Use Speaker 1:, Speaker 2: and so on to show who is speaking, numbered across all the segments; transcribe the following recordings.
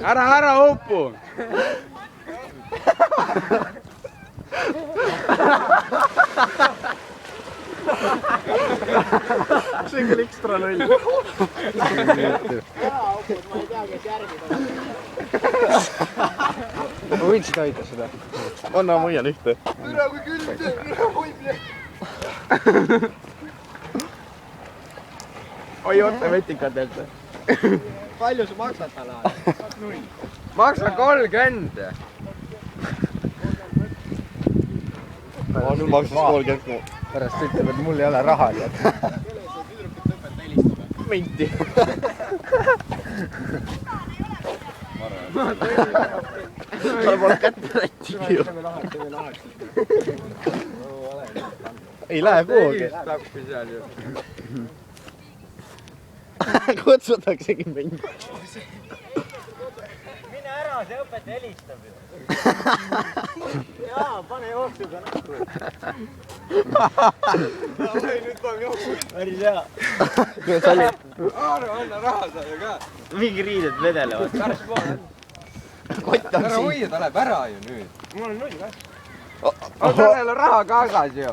Speaker 1: Ära upu!
Speaker 2: See on küll ekstra loll.
Speaker 3: Ära upud, ma ei tea, kes järgi tuleb.
Speaker 2: Ma võin seda hoida seda. Anna, ma hoian ühte.
Speaker 1: Üle kui külm töö, hoidle!
Speaker 2: Oi, oota vetikatelt.
Speaker 3: Palju sa maksad talle aega?
Speaker 1: Maksa 30!
Speaker 2: Nüüd maksas 30.
Speaker 4: Pärast ütleb, et mul ei ole raha.
Speaker 2: Menti. Tal pole kätte rättigi ju. Ei lähe kuhugi.
Speaker 1: Tappi seal ju.
Speaker 2: Kutsutaksegi menti.
Speaker 3: Mine ära, see õpetaja helistab ju. Jaa, pane jooksuga näkku.
Speaker 1: Nüüd paneme jooksu.
Speaker 3: Päris hea.
Speaker 1: Anna raha saada ka.
Speaker 3: Mingi riided vedelevad.
Speaker 1: Pärast poole.
Speaker 2: Kott on
Speaker 1: Ära
Speaker 2: siin.
Speaker 1: hoia, ta läheb ära ju nüüd.
Speaker 3: Mul on null ka.
Speaker 1: Aga tal on raha kagas ju.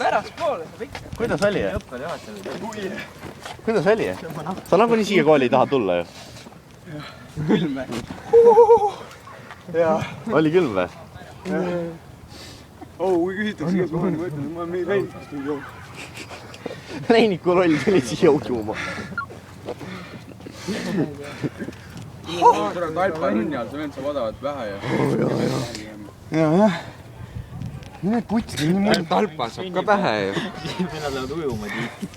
Speaker 1: Pärast poole saab ikka.
Speaker 2: Kuidas oli?
Speaker 3: Õppel juhatajal.
Speaker 2: Kuidas oli? Sa nagunii siia kooli ei taha tulla ju.
Speaker 1: Külm või?
Speaker 2: Oli küll või?
Speaker 1: Kui küsitakse, kes ma olen, ma ütlen, et ma olen meie Reinikust nüüd jook.
Speaker 2: Reiniku roll tuli siia ujuma.
Speaker 1: Tuleb Alpa runni all, see vend saab odavat vähe ja...
Speaker 4: Jah. Need putsid on nii mõned.
Speaker 1: Alpa saab ka pähe ju.
Speaker 3: Mina lähevad ujuma tiit.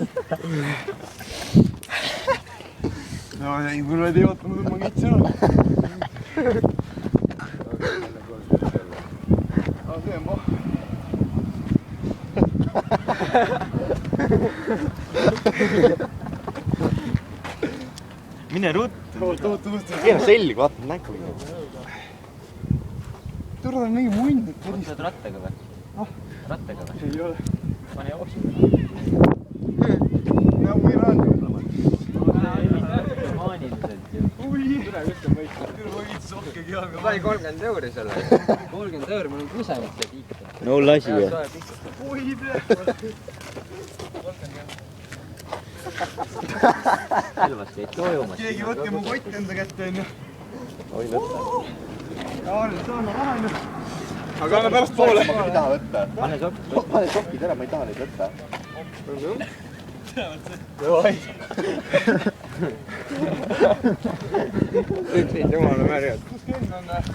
Speaker 4: No ei, kui nad ei ootanud, et ma kitsin olen. See on poh.
Speaker 3: Mine ruttu.
Speaker 2: Keera selg, vaata näkku.
Speaker 4: Turvad on mingi munn.
Speaker 3: Võtad rattaga või? Rattaga või?
Speaker 4: Ei ole.
Speaker 3: Pane jooksuga.
Speaker 4: Nagu ei ole.
Speaker 3: Maaniliselt ju.
Speaker 1: Sai 30 euri selle.
Speaker 3: 30 euri, mul on kusemit see tiit.
Speaker 2: No lasi ju.
Speaker 3: Selvasti ei toimumas.
Speaker 4: Keegi võtke mu kott enda kätte, onju.
Speaker 2: Oi võtta.
Speaker 4: Jaanis, anna laenu.
Speaker 1: Aga anna pärast poole.
Speaker 2: Ma ei taha võtta.
Speaker 3: Pane sokk.
Speaker 2: Pane sokid ära, ma ei taha neid võtta.
Speaker 1: Üks ei jumala märjad.
Speaker 4: Kus Ken on?